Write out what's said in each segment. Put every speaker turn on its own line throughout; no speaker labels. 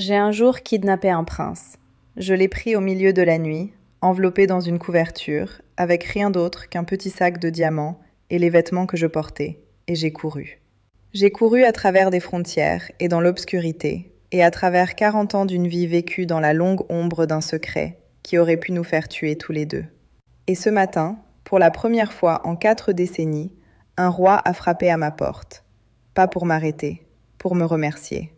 J'ai un jour kidnappé un prince. Je l'ai pris au milieu de la nuit, enveloppé dans une couverture, avec rien d'autre qu'un petit sac de diamants et les vêtements que je portais, et j'ai couru. J'ai couru à travers des frontières et dans l'obscurité, et à travers 40 ans d'une vie vécue dans la longue ombre d'un secret qui aurait pu nous faire tuer tous les deux. Et ce matin, pour la première fois en 4 décennies, un roi a frappé à ma porte. Pas pour m'arrêter, pour me remercier.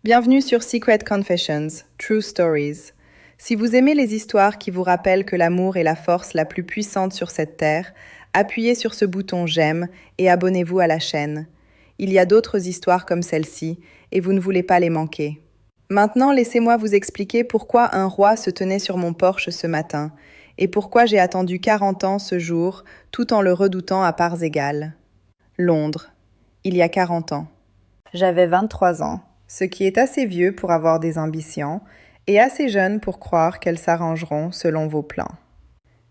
Bienvenue sur Secret Confessions, True Stories. Si vous aimez les histoires qui vous rappellent que l'amour est la force la plus puissante sur cette terre, appuyez sur ce bouton j'aime et abonnez-vous à la chaîne. Il y a d'autres histoires comme celle-ci et vous ne voulez pas les manquer. Maintenant, laissez-moi vous expliquer pourquoi un roi se tenait sur mon porche ce matin et pourquoi j'ai attendu 40 ans ce jour tout en le redoutant à parts égales. Londres, il y a 40 ans. J'avais 23 ans, ce qui est assez vieux pour avoir des ambitions et assez jeune pour croire qu'elles s'arrangeront selon vos plans.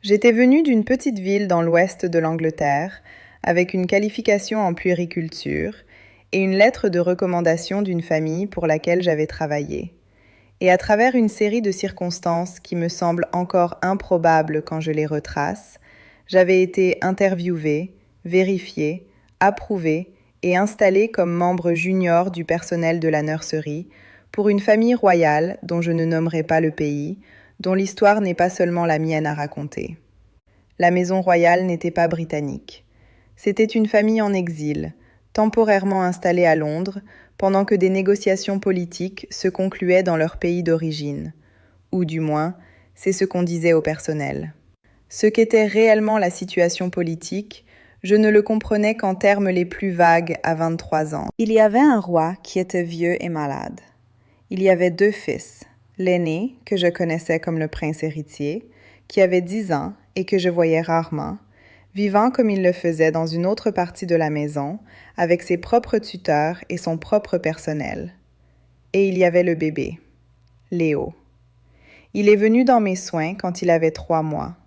J'étais venue d'une petite ville dans l'ouest de l'Angleterre avec une qualification en puériculture et une lettre de recommandation d'une famille pour laquelle j'avais travaillé. Et à travers une série de circonstances qui me semblent encore improbables quand je les retrace, j'avais été interviewée, vérifiée, approuvée et installée comme membre junior du personnel de la nurserie pour une famille royale dont je ne nommerai pas le pays, dont l'histoire n'est pas seulement la mienne à raconter. La maison royale n'était pas britannique. C'était une famille en exil, temporairement installée à Londres, pendant que des négociations politiques se concluaient dans leur pays d'origine. Ou du moins, c'est ce qu'on disait au personnel. Ce qu'était réellement la situation politique, je ne le comprenais qu'en termes les plus vagues à 23 ans. Il y avait un roi qui était vieux et malade. Il y avait 2 fils, l'aîné, que je connaissais comme le prince héritier, qui avait 10 ans et que je voyais rarement, vivant comme il le faisait dans une autre partie de la maison, avec ses propres tuteurs et son propre personnel. Et il y avait le bébé, Léo. Il est venu dans mes soins quand il avait 3 mois.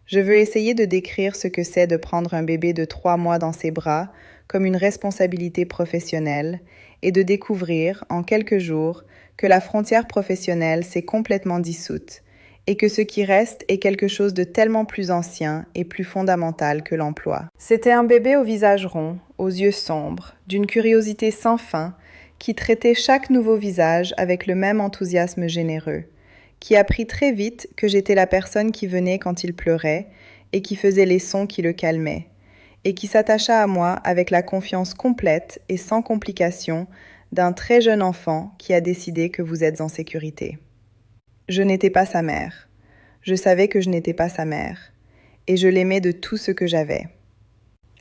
Je veux essayer de décrire ce que c'est de prendre un bébé de 3 mois dans ses bras comme une responsabilité professionnelle et de découvrir, en quelques jours, que la frontière professionnelle s'est complètement dissoute et que ce qui reste est quelque chose de tellement plus ancien et plus fondamental que l'emploi. C'était un bébé au visage rond, aux yeux sombres, d'une curiosité sans fin, qui traitait chaque nouveau visage avec le même enthousiasme généreux, qui apprit très vite que j'étais la personne qui venait quand il pleurait et qui faisait les sons qui le calmaient, et qui s'attacha à moi avec la confiance complète et sans complication d'un très jeune enfant qui a décidé que vous êtes en sécurité. Je n'étais pas sa mère. Je savais que je n'étais pas sa mère. Et je l'aimais de tout ce que j'avais.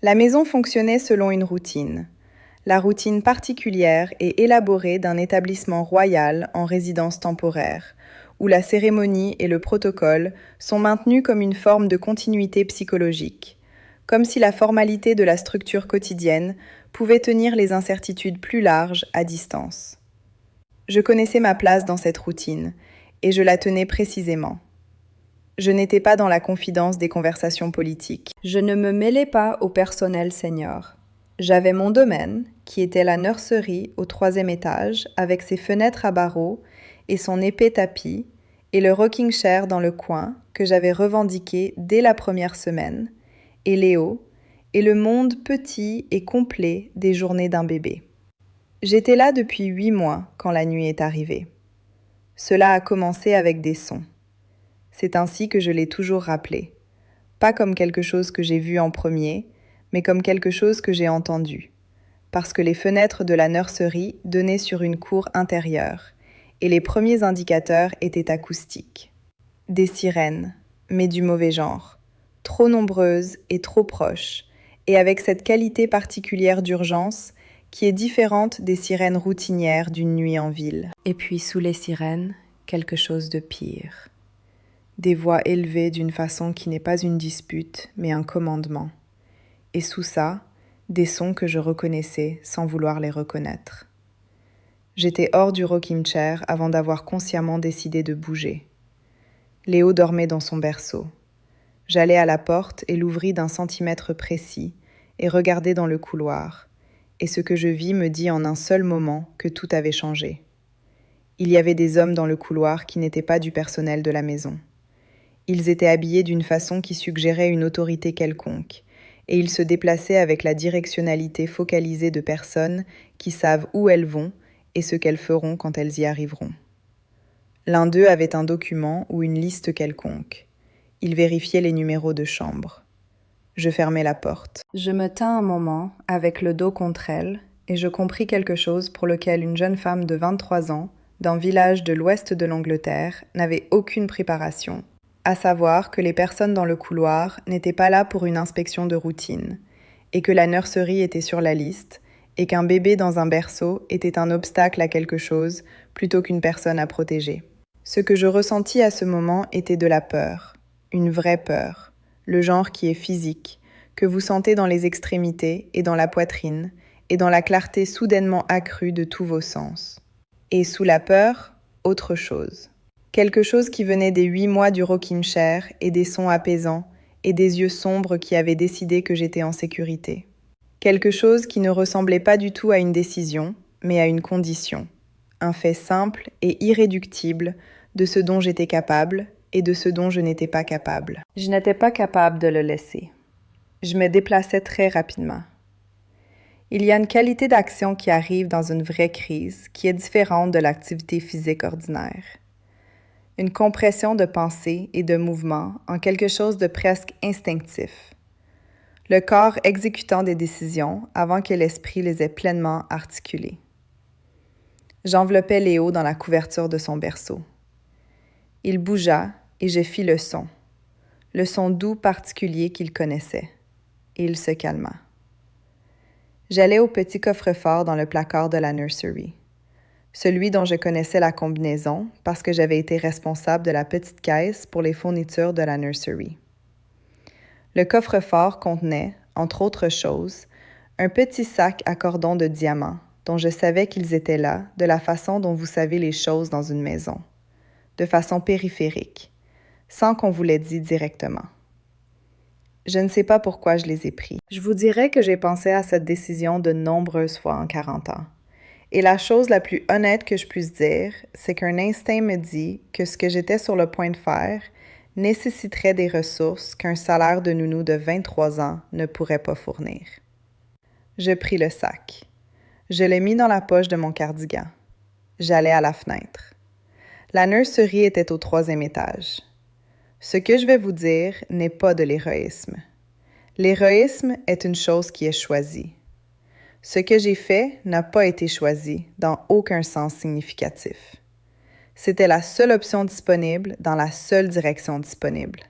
La maison fonctionnait selon une routine. La routine particulière et élaborée d'un établissement royal en résidence temporaire, où la cérémonie et le protocole sont maintenus comme une forme de continuité psychologique, comme si la formalité de la structure quotidienne pouvait tenir les incertitudes plus larges à distance. Je connaissais ma place dans cette routine, et je la tenais précisément. Je n'étais pas dans la confidence des conversations politiques. Je ne me mêlais pas au personnel senior. J'avais mon domaine, qui était la nurserie au 3e étage, avec ses fenêtres à barreaux et son épais tapis, et le rocking chair dans le coin, que j'avais revendiqué dès la première semaine, et Léo, et le monde petit et complet des journées d'un bébé. J'étais là depuis 8 mois quand la nuit est arrivée. Cela a commencé avec des sons. C'est ainsi que je l'ai toujours rappelé. Pas comme quelque chose que j'ai vu en premier, mais comme quelque chose que j'ai entendu. Parce que les fenêtres de la nurserie donnaient sur une cour intérieure, et les premiers indicateurs étaient acoustiques. Des sirènes, mais du mauvais genre. Trop nombreuses et trop proches, et avec cette qualité particulière d'urgence qui est différente des sirènes routinières d'une nuit en ville. Et puis sous les sirènes, quelque chose de pire. Des voix élevées d'une façon qui n'est pas une dispute, mais un commandement. Et sous ça, des sons que je reconnaissais sans vouloir les reconnaître. J'étais hors du rocking chair avant d'avoir consciemment décidé de bouger. Léo dormait dans son berceau. J'allai à la porte et l'ouvris d'un centimètre précis et regardai dans le couloir. Et ce que je vis me dit en un seul moment que tout avait changé. Il y avait des hommes dans le couloir qui n'étaient pas du personnel de la maison. Ils étaient habillés d'une façon qui suggérait une autorité quelconque, et ils se déplaçaient avec la directionnalité focalisée de personnes qui savent où elles vont et ce qu'elles feront quand elles y arriveront. L'un d'eux avait un document ou une liste quelconque. Il vérifiait les numéros de chambre. Je fermai la porte. Je me tins un moment, avec le dos contre elle, et je compris quelque chose pour lequel une jeune femme de 23 ans, d'un village de l'ouest de l'Angleterre, n'avait aucune préparation, à savoir que les personnes dans le couloir n'étaient pas là pour une inspection de routine, et que la nurserie était sur la liste, et qu'un bébé dans un berceau était un obstacle à quelque chose plutôt qu'une personne à protéger. Ce que je ressentis à ce moment était de la peur, une vraie peur, le genre qui est physique, que vous sentez dans les extrémités et dans la poitrine, et dans la clarté soudainement accrue de tous vos sens. Et sous la peur, autre chose. Quelque chose qui venait des 8 mois du rocking chair et des sons apaisants et des yeux sombres qui avaient décidé que j'étais en sécurité. Quelque chose qui ne ressemblait pas du tout à une décision, mais à une condition. Un fait simple et irréductible de ce dont j'étais capable et de ce dont je n'étais pas capable. Je n'étais pas capable de le laisser. Je me déplaçais très rapidement. Il y a une qualité d'action qui arrive dans une vraie crise qui est différente de l'activité physique ordinaire. Une compression de pensée et de mouvement en quelque chose de presque instinctif. Le corps exécutant des décisions avant que l'esprit les ait pleinement articulées. J'enveloppais Léo dans la couverture de son berceau. Il bougea et je fis le son doux particulier qu'il connaissait, et il se calma. J'allai au petit coffre-fort dans le placard de la nursery, celui dont je connaissais la combinaison parce que j'avais été responsable de la petite caisse pour les fournitures de la nursery. Le coffre-fort contenait, entre autres choses, un petit sac à cordon de diamants dont je savais qu'ils étaient là de la façon dont vous savez les choses dans une maison, de façon périphérique, sans qu'on vous l'ait dit directement. Je ne sais pas pourquoi je les ai pris. Je vous dirais que j'ai pensé à cette décision de nombreuses fois en 40 ans. Et la chose la plus honnête que je puisse dire, c'est qu'un instinct me dit que ce que j'étais sur le point de faire nécessiterait des ressources qu'un salaire de nounou de 23 ans ne pourrait pas fournir. Je pris le sac. Je l'ai mis dans la poche de mon cardigan. J'allais à la fenêtre. La nurserie était au 3e étage. Ce que je vais vous dire n'est pas de l'héroïsme. L'héroïsme est une chose qui est choisie. Ce que j'ai fait n'a pas été choisi dans aucun sens significatif. C'était la seule option disponible dans la seule direction disponible.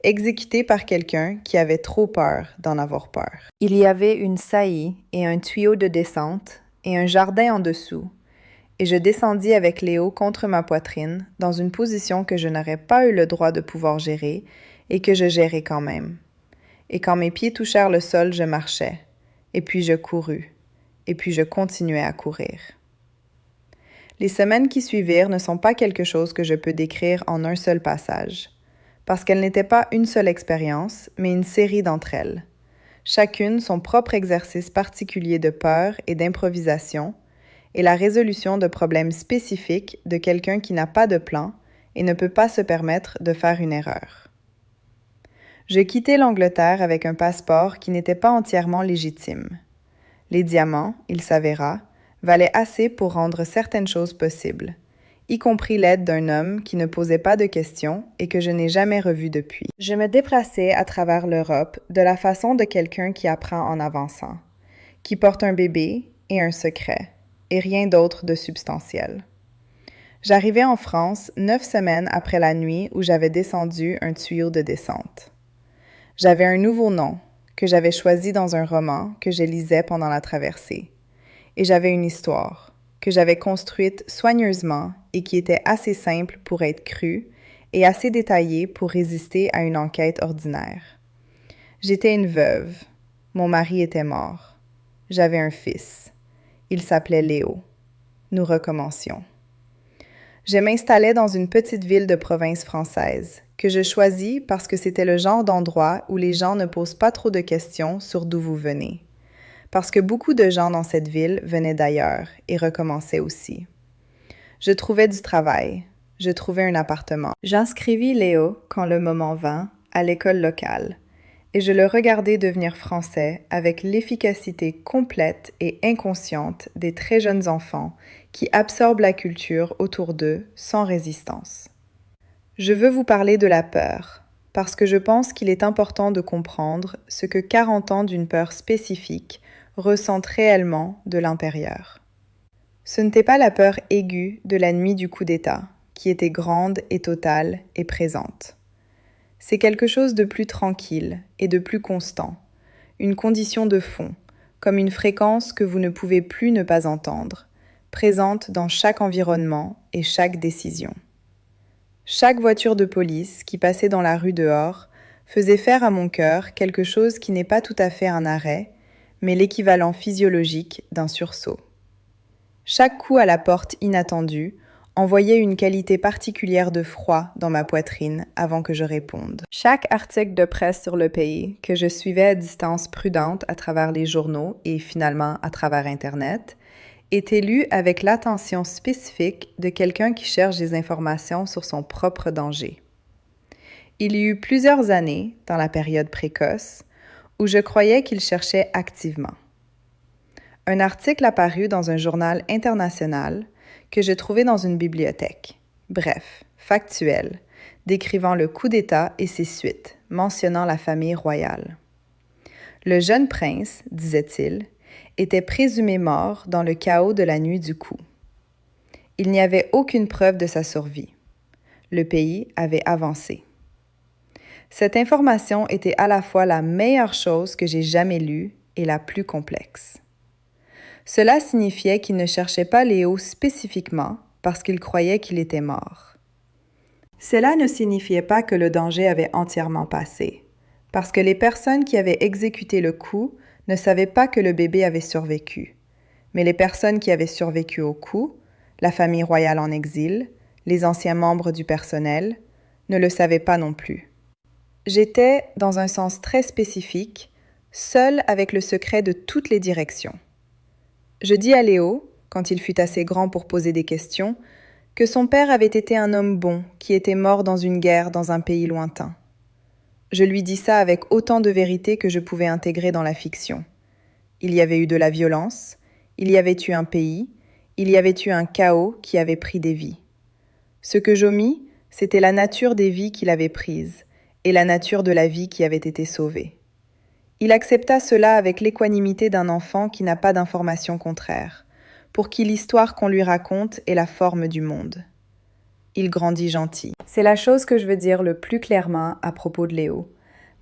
Exécutée par quelqu'un qui avait trop peur d'en avoir peur. Il y avait une saillie et un tuyau de descente et un jardin en dessous, et je descendis avec Léo contre ma poitrine dans une position que je n'aurais pas eu le droit de pouvoir gérer et que je gérais quand même. Et quand mes pieds touchèrent le sol, je marchais, et puis je courus, et puis je continuais à courir. Les semaines qui suivirent ne sont pas quelque chose que je peux décrire en un seul passage, parce qu'elles n'étaient pas une seule expérience, mais une série d'entre elles. Chacune son propre exercice particulier de peur et d'improvisation, et la résolution de problèmes spécifiques de quelqu'un qui n'a pas de plan et ne peut pas se permettre de faire une erreur. Je quittai l'Angleterre avec un passeport qui n'était pas entièrement légitime. Les diamants, il s'avéra, valaient assez pour rendre certaines choses possibles, y compris l'aide d'un homme qui ne posait pas de questions et que je n'ai jamais revu depuis. Je me déplaçais à travers l'Europe de la façon de quelqu'un qui apprend en avançant, qui porte un bébé et un secret, et rien d'autre de substantiel. J'arrivais en France 9 semaines après la nuit où j'avais descendu un tuyau de descente. J'avais un nouveau nom, que j'avais choisi dans un roman que je lisais pendant la traversée. Et j'avais une histoire, que j'avais construite soigneusement et qui était assez simple pour être crue et assez détaillée pour résister à une enquête ordinaire. J'étais une veuve. Mon mari était mort. J'avais un fils. Il s'appelait Léo. Nous recommencions. Je m'installais dans une petite ville de province française, que je choisis parce que c'était le genre d'endroit où les gens ne posent pas trop de questions sur d'où vous venez. Parce que beaucoup de gens dans cette ville venaient d'ailleurs et recommençaient aussi. Je trouvais du travail. Je trouvais un appartement. J'inscrivis Léo, quand le moment vint, à l'école locale, et je le regardais devenir français avec l'efficacité complète et inconsciente des très jeunes enfants qui absorbent la culture autour d'eux sans résistance. Je veux vous parler de la peur, parce que je pense qu'il est important de comprendre ce que 40 ans d'une peur spécifique ressentent réellement de l'intérieur. Ce n'était pas la peur aiguë de la nuit du coup d'État, qui était grande et totale et présente. C'est quelque chose de plus tranquille et de plus constant, une condition de fond, comme une fréquence que vous ne pouvez plus ne pas entendre, présente dans chaque environnement et chaque décision. Chaque voiture de police qui passait dans la rue dehors faisait faire à mon cœur quelque chose qui n'est pas tout à fait un arrêt, mais l'équivalent physiologique d'un sursaut. Chaque coup à la porte inattendue envoyait une qualité particulière de froid dans ma poitrine avant que je réponde. Chaque article de presse sur le pays, que je suivais à distance prudente à travers les journaux et finalement à travers Internet, était lu avec l'attention spécifique de quelqu'un qui cherche des informations sur son propre danger. Il y eut plusieurs années, dans la période précoce, où je croyais qu'il cherchait activement. Un article apparut dans un journal international que je trouvais dans une bibliothèque. Bref, factuel, décrivant le coup d'État et ses suites, mentionnant la famille royale. Le jeune prince, disait-il, était présumé mort dans le chaos de la nuit du coup. Il n'y avait aucune preuve de sa survie. Le pays avait avancé. Cette information était à la fois la meilleure chose que j'ai jamais lue et la plus complexe. Cela signifiait qu'il ne cherchait pas Léo spécifiquement parce qu'il croyait qu'il était mort. Cela ne signifiait pas que le danger avait entièrement passé, parce que les personnes qui avaient exécuté le coup ne savaient pas que le bébé avait survécu. Mais les personnes qui avaient survécu au coup, la famille royale en exil, les anciens membres du personnel, ne le savaient pas non plus. J'étais, dans un sens très spécifique, seule avec le secret de toutes les directions. Je dis à Léo, quand il fut assez grand pour poser des questions, que son père avait été un homme bon qui était mort dans une guerre dans un pays lointain. Je lui dis ça avec autant de vérité que je pouvais intégrer dans la fiction. Il y avait eu de la violence, il y avait eu un pays, il y avait eu un chaos qui avait pris des vies. Ce que j'omis, c'était la nature des vies qu'il avait prises et la nature de la vie qui avait été sauvée. Il accepta cela avec l'équanimité d'un enfant qui n'a pas d'informations contraires, pour qui l'histoire qu'on lui raconte est la forme du monde. Il grandit gentil. C'est la chose que je veux dire le plus clairement à propos de Léo,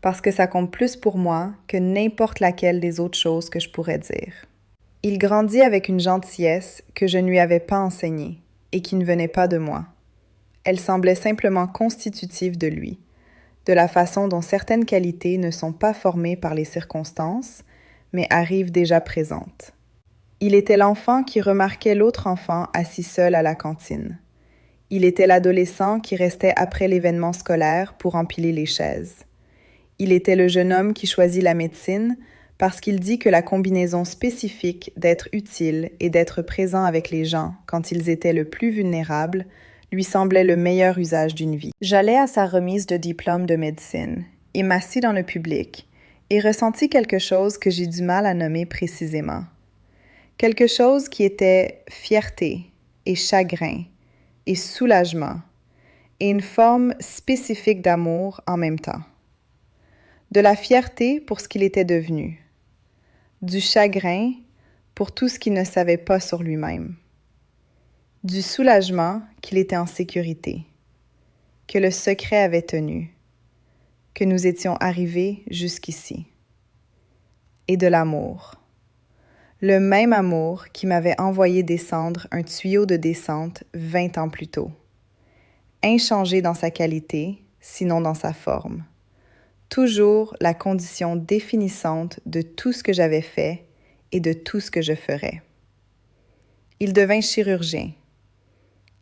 parce que ça compte plus pour moi que n'importe laquelle des autres choses que je pourrais dire. Il grandit avec une gentillesse que je ne lui avais pas enseignée et qui ne venait pas de moi. Elle semblait simplement constitutive de lui, de la façon dont certaines qualités ne sont pas formées par les circonstances, mais arrivent déjà présentes. Il était l'enfant qui remarquait l'autre enfant assis seul à la cantine. Il était l'adolescent qui restait après l'événement scolaire pour empiler les chaises. Il était le jeune homme qui choisit la médecine parce qu'il dit que la combinaison spécifique d'être utile et d'être présent avec les gens quand ils étaient le plus vulnérables lui semblait le meilleur usage d'une vie. J'allais à sa remise de diplôme de médecine et m'assis dans le public et ressentis quelque chose que j'ai du mal à nommer précisément. Quelque chose qui était fierté et chagrin et soulagement et une forme spécifique d'amour en même temps. De la fierté pour ce qu'il était devenu, du chagrin pour tout ce qu'il ne savait pas sur lui-même. Du soulagement qu'il était en sécurité, que le secret avait tenu, que nous étions arrivés jusqu'ici. Et de l'amour. Le même amour qui m'avait envoyé descendre un tuyau de descente 20 ans plus tôt. Inchangé dans sa qualité, sinon dans sa forme. Toujours la condition définissante de tout ce que j'avais fait et de tout ce que je ferais. Il devint chirurgien.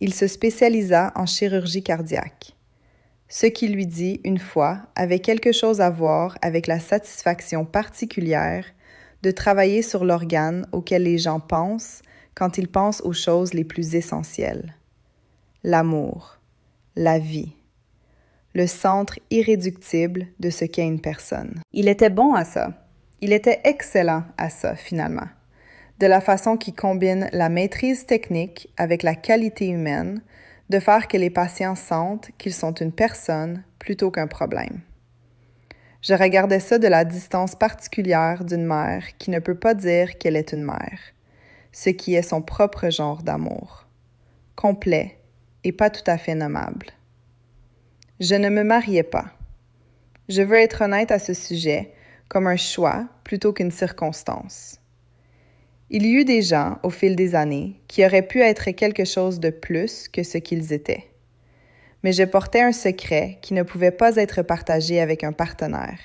Il se spécialisa en chirurgie cardiaque. Ce qu'il lui dit une fois avait quelque chose à voir avec la satisfaction particulière de travailler sur l'organe auquel les gens pensent quand ils pensent aux choses les plus essentielles. l'amour, la vie, le centre irréductible de ce qu'est une personne. Il était bon à ça. Il était excellent à ça, finalement. De la façon qui combine la maîtrise technique avec la qualité humaine, de faire que les patients sentent qu'ils sont une personne plutôt qu'un problème. Je regardais ça de la distance particulière d'une mère qui ne peut pas dire qu'elle est une mère, ce qui est son propre genre d'amour, complet et pas tout à fait nommable. Je ne me mariais pas. Je veux être honnête à ce sujet, comme un choix plutôt qu'une circonstance. Il y eut des gens, au fil des années, qui auraient pu être quelque chose de plus que ce qu'ils étaient. Mais je portais un secret qui ne pouvait pas être partagé avec un partenaire.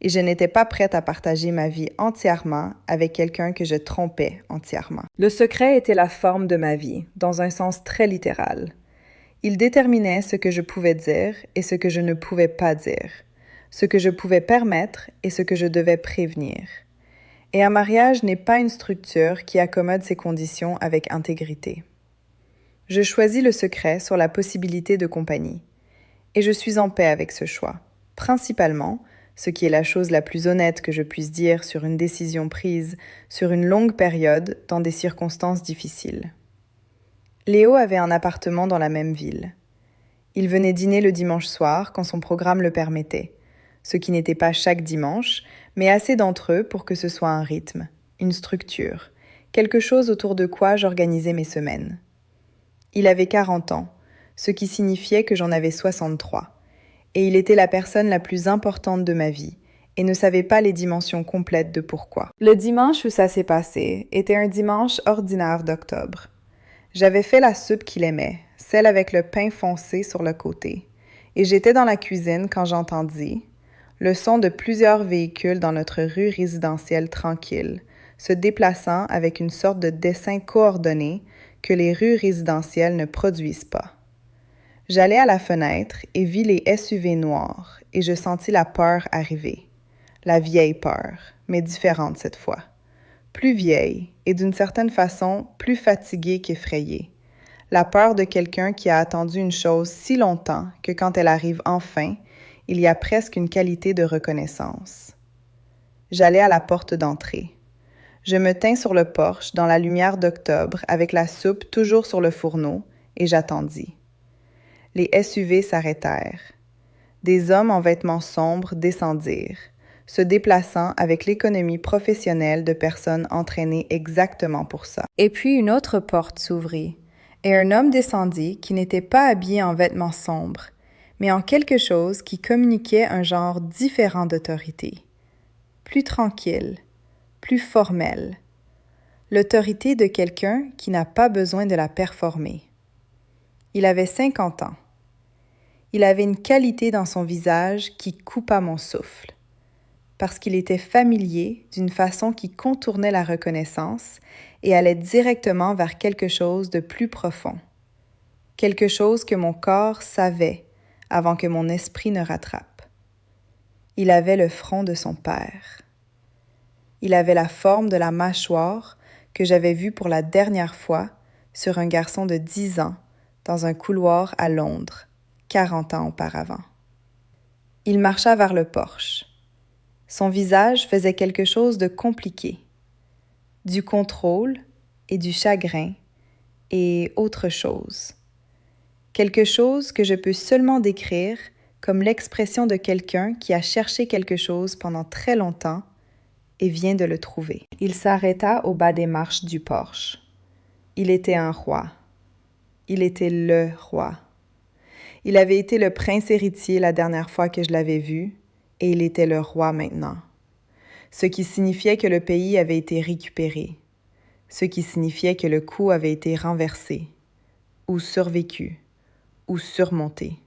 Et je n'étais pas prête à partager ma vie entièrement avec quelqu'un que je trompais entièrement. Le secret était la forme de ma vie, dans un sens très littéral. Il déterminait ce que je pouvais dire et ce que je ne pouvais pas dire, ce que je pouvais permettre et ce que je devais prévenir. Et un mariage n'est pas une structure qui accommode ces conditions avec intégrité. Je choisis le secret sur la possibilité de compagnie. Et je suis en paix avec ce choix, principalement, ce qui est la chose la plus honnête que je puisse dire sur une décision prise sur une longue période dans des circonstances difficiles. Léo avait un appartement dans la même ville. Il venait dîner le dimanche soir quand son programme le permettait, ce qui n'était pas chaque dimanche, mais assez d'entre eux pour que ce soit un rythme, une structure, quelque chose autour de quoi j'organisais mes semaines. Il avait 40 ans, ce qui signifiait que j'en avais 63, et il était la personne la plus importante de ma vie, et ne savait pas les dimensions complètes de pourquoi. Le dimanche où ça s'est passé était un dimanche ordinaire d'octobre. J'avais fait la soupe qu'il aimait, celle avec le pain foncé sur le côté, et j'étais dans la cuisine quand j'entendis le son de plusieurs véhicules dans notre rue résidentielle tranquille, se déplaçant avec une sorte de dessin coordonné que les rues résidentielles ne produisent pas. J'allai à la fenêtre et vis les SUV noirs, et je sentis la peur arriver. La vieille peur, mais différente cette fois. Plus vieille, et d'une certaine façon plus fatiguée qu'effrayée. La peur de quelqu'un qui a attendu une chose si longtemps que quand elle arrive enfin, il y a presque une qualité de reconnaissance. J'allai à la porte d'entrée. Je me tins sur le porche dans la lumière d'octobre avec la soupe toujours sur le fourneau et j'attendis. Les SUV s'arrêtèrent. Des hommes en vêtements sombres descendirent, se déplaçant avec l'économie professionnelle de personnes entraînées exactement pour ça. Et puis une autre porte s'ouvrit, et un homme descendit qui n'était pas habillé en vêtements sombres, mais en quelque chose qui communiquait un genre différent d'autorité. Plus tranquille, plus formelle. L'autorité de quelqu'un qui n'a pas besoin de la performer. Il avait 50 ans. Il avait une qualité dans son visage qui coupa mon souffle, parce qu'il était familier d'une façon qui contournait la reconnaissance et allait directement vers quelque chose de plus profond, quelque chose que mon corps savait avant que mon esprit ne rattrape. Il avait le front de son père. Il avait la forme de la mâchoire que j'avais vue pour la dernière fois sur un garçon de 10 ans dans un couloir à Londres, 40 ans auparavant. Il marcha vers le porche. Son visage faisait quelque chose de compliqué, du contrôle et du chagrin et autre chose. Quelque chose que je peux seulement décrire comme l'expression de quelqu'un qui a cherché quelque chose pendant très longtemps et vient de le trouver. Il s'arrêta au bas des marches du porche. Il était un roi. Il était le roi. Il avait été le prince héritier la dernière fois que je l'avais vu, et il était le roi maintenant. Ce qui signifiait que le pays avait été récupéré. Ce qui signifiait que le coup avait été renversé, ou survécu, ou surmonté.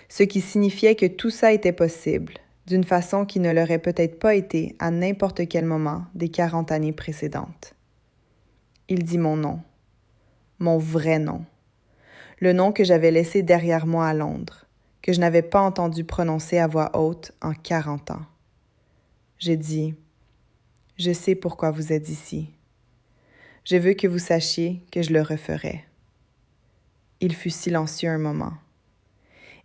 Ce qui signifiait que tout ça était possible, d'une façon qui ne l'aurait peut-être pas été à n'importe quel moment des 40 années précédentes. Il dit mon nom, mon vrai nom, le nom que j'avais laissé derrière moi à Londres, que je n'avais pas entendu prononcer à voix haute en 40 ans. J'ai dit, « Je sais pourquoi vous êtes ici. Je veux que vous sachiez que je le referai. » Il fut silencieux un moment.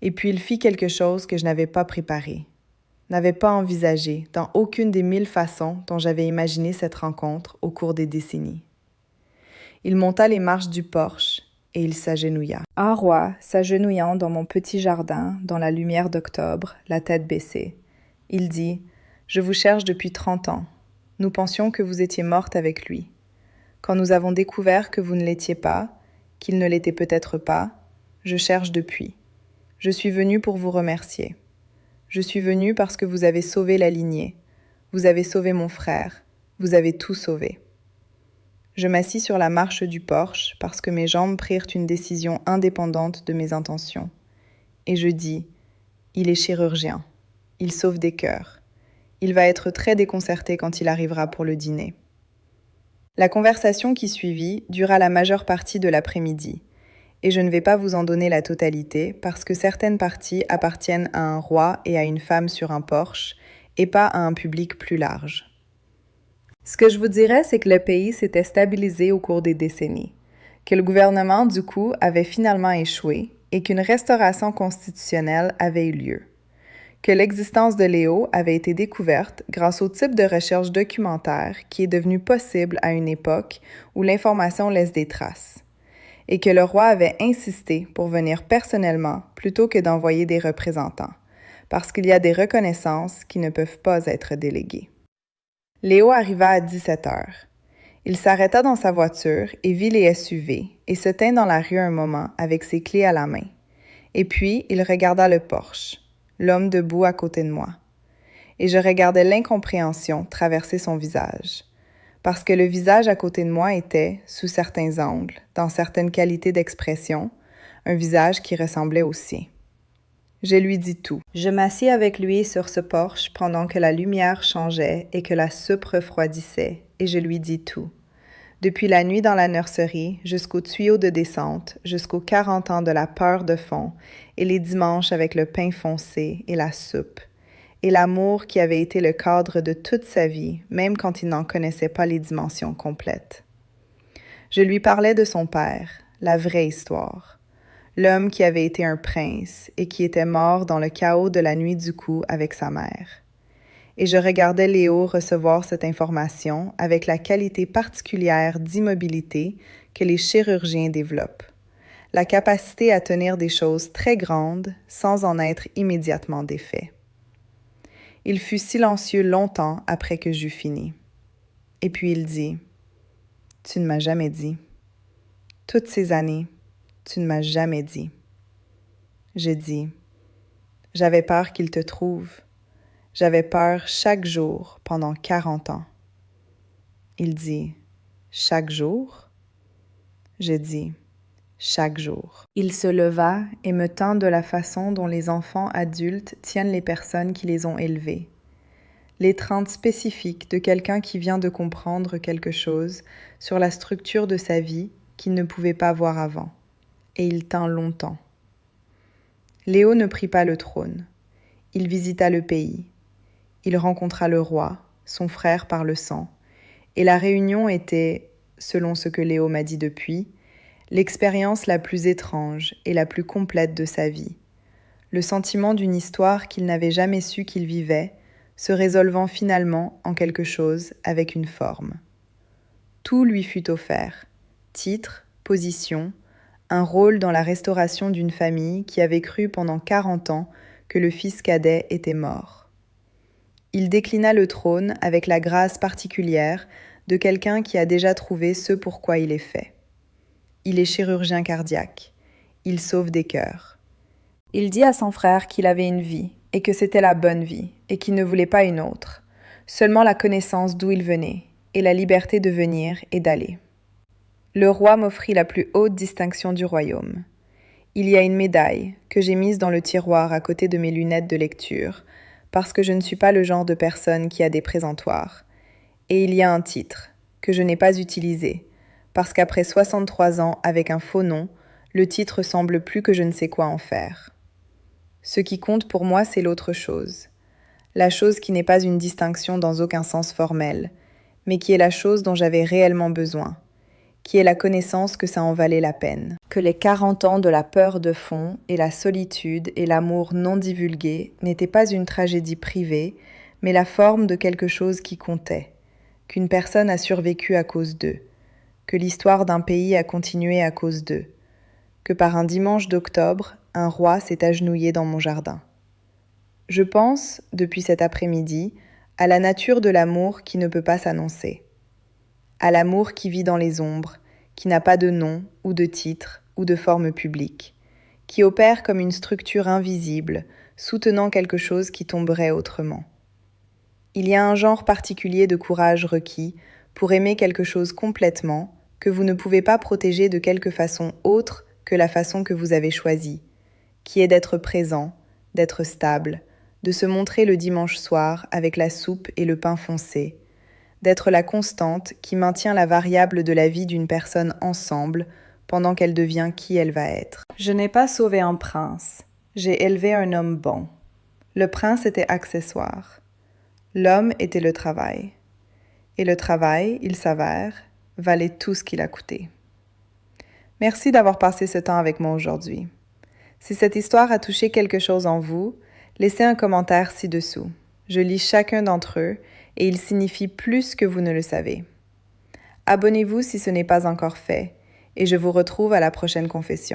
Et puis il fit quelque chose que je n'avais pas préparé, n'avais pas envisagé dans aucune des 1000 façons dont j'avais imaginé cette rencontre au cours des décennies. Il monta les marches du porche et il s'agenouilla. Un roi, s'agenouillant dans mon petit jardin, dans la lumière d'octobre, la tête baissée. Il dit « Je vous cherche depuis 30 ans. Nous pensions que vous étiez morte avec lui. Quand nous avons découvert que vous ne l'étiez pas, qu'il ne l'était peut-être pas, je cherche depuis. Je suis venue pour vous remercier. Je suis venue parce que vous avez sauvé la lignée. Vous avez sauvé mon frère. Vous avez tout sauvé. » Je m'assis sur la marche du porche parce que mes jambes prirent une décision indépendante de mes intentions. Et je dis, il est chirurgien. Il sauve des cœurs. Il va être très déconcerté quand il arrivera pour le dîner. La conversation qui suivit dura la majeure partie de l'après-midi. Et je ne vais pas vous en donner la totalité parce que certaines parties appartiennent à un roi et à une femme sur un porche et pas à un public plus large. Ce que je vous dirais, c'est que le pays s'était stabilisé au cours des décennies, que le gouvernement, du coup, avait finalement échoué et qu'une restauration constitutionnelle avait eu lieu, que l'existence de Léo avait été découverte grâce au type de recherche documentaire qui est devenu possible à une époque où l'information laisse des traces, et que le roi avait insisté pour venir personnellement plutôt que d'envoyer des représentants, parce qu'il y a des reconnaissances qui ne peuvent pas être déléguées. Léo arriva à 17 heures. Il s'arrêta dans sa voiture et vit les SUV et se tint dans la rue un moment avec ses clés à la main. Et puis, il regarda le porche, l'homme debout à côté de moi. Et je regardais l'incompréhension traverser son visage. Parce que le visage à côté de moi était, sous certains angles, dans certaines qualités d'expression, un visage qui ressemblait au sien. Je lui dis tout. Je m'assis avec lui sur ce porche pendant que la lumière changeait et que la soupe refroidissait, et je lui dis tout. Depuis la nuit dans la nurserie, jusqu'aux tuyaux de descente, jusqu'aux 40 ans de la peur de fond, et les dimanches avec le pain foncé et la soupe, et l'amour qui avait été le cadre de toute sa vie, même quand il n'en connaissait pas les dimensions complètes. Je lui parlais de son père, la vraie histoire. L'homme qui avait été un prince et qui était mort dans le chaos de la nuit du coup avec sa mère. Et je regardais Léo recevoir cette information avec la qualité particulière d'immobilité que les chirurgiens développent, la capacité à tenir des choses très grandes sans en être immédiatement défait. Il fut silencieux longtemps après que j'eus fini. Et puis il dit, « Tu ne m'as jamais dit. Toutes ces années, tu ne m'as jamais dit. » Je dis, « J'avais peur qu'il te trouve. J'avais peur chaque jour pendant 40 ans. » Il dit, « Chaque jour? » Je dis, « Chaque jour. » Il se leva et me tint de la façon dont les enfants adultes tiennent les personnes qui les ont élevés. L'étreinte spécifique de quelqu'un qui vient de comprendre quelque chose sur la structure de sa vie qu'il ne pouvait pas voir avant. Et il tint longtemps. Léo ne prit pas le trône. Il visita le pays. Il rencontra le roi, son frère par le sang, et la réunion était, selon ce que Léo m'a dit depuis, l'expérience la plus étrange et la plus complète de sa vie. Le sentiment d'une histoire qu'il n'avait jamais su qu'il vivait, se résolvant finalement en quelque chose avec une forme. Tout lui fut offert, titre, position, un rôle dans la restauration d'une famille qui avait cru pendant 40 ans que le fils cadet était mort. Il déclina le trône avec la grâce particulière de quelqu'un qui a déjà trouvé ce pourquoi il est fait. Il est chirurgien cardiaque. Il sauve des cœurs. Il dit à son frère qu'il avait une vie et que c'était la bonne vie et qu'il ne voulait pas une autre, seulement la connaissance d'où il venait et la liberté de venir et d'aller. Le roi m'offrit la plus haute distinction du royaume. Il y a une médaille que j'ai mise dans le tiroir à côté de mes lunettes de lecture, parce que je ne suis pas le genre de personne qui a des présentoirs. Et il y a un titre, que je n'ai pas utilisé, parce qu'après 63 ans avec un faux nom, le titre semble plus que je ne sais quoi en faire. Ce qui compte pour moi, c'est l'autre chose. La chose qui n'est pas une distinction dans aucun sens formel, mais qui est la chose dont j'avais réellement besoin, qui est la connaissance que ça en valait la peine. Que les 40 ans de la peur de fond et la solitude et l'amour non divulgué n'étaient pas une tragédie privée, mais la forme de quelque chose qui comptait. Qu'une personne a survécu à cause d'eux. Que l'histoire d'un pays a continué à cause d'eux. Que par un dimanche d'octobre, un roi s'est agenouillé dans mon jardin. Je pense, depuis cet après-midi, à la nature de l'amour qui ne peut pas s'annoncer. À l'amour qui vit dans les ombres, qui n'a pas de nom ou de titre ou de forme publique, qui opère comme une structure invisible, soutenant quelque chose qui tomberait autrement. Il y a un genre particulier de courage requis pour aimer quelque chose complètement que vous ne pouvez pas protéger de quelque façon autre que la façon que vous avez choisie, qui est d'être présent, d'être stable, de se montrer le dimanche soir avec la soupe et le pain foncé, d'être la constante qui maintient la variable de la vie d'une personne ensemble pendant qu'elle devient qui elle va être. Je n'ai pas sauvé un prince, j'ai élevé un homme bon. Le prince était accessoire. L'homme était le travail. Et le travail, il s'avère, valait tout ce qu'il a coûté. Merci d'avoir passé ce temps avec moi aujourd'hui. Si cette histoire a touché quelque chose en vous, laissez un commentaire ci-dessous. Je lis chacun d'entre eux et il signifie plus que vous ne le savez. Abonnez-vous si ce n'est pas encore fait et je vous retrouve à la prochaine confession.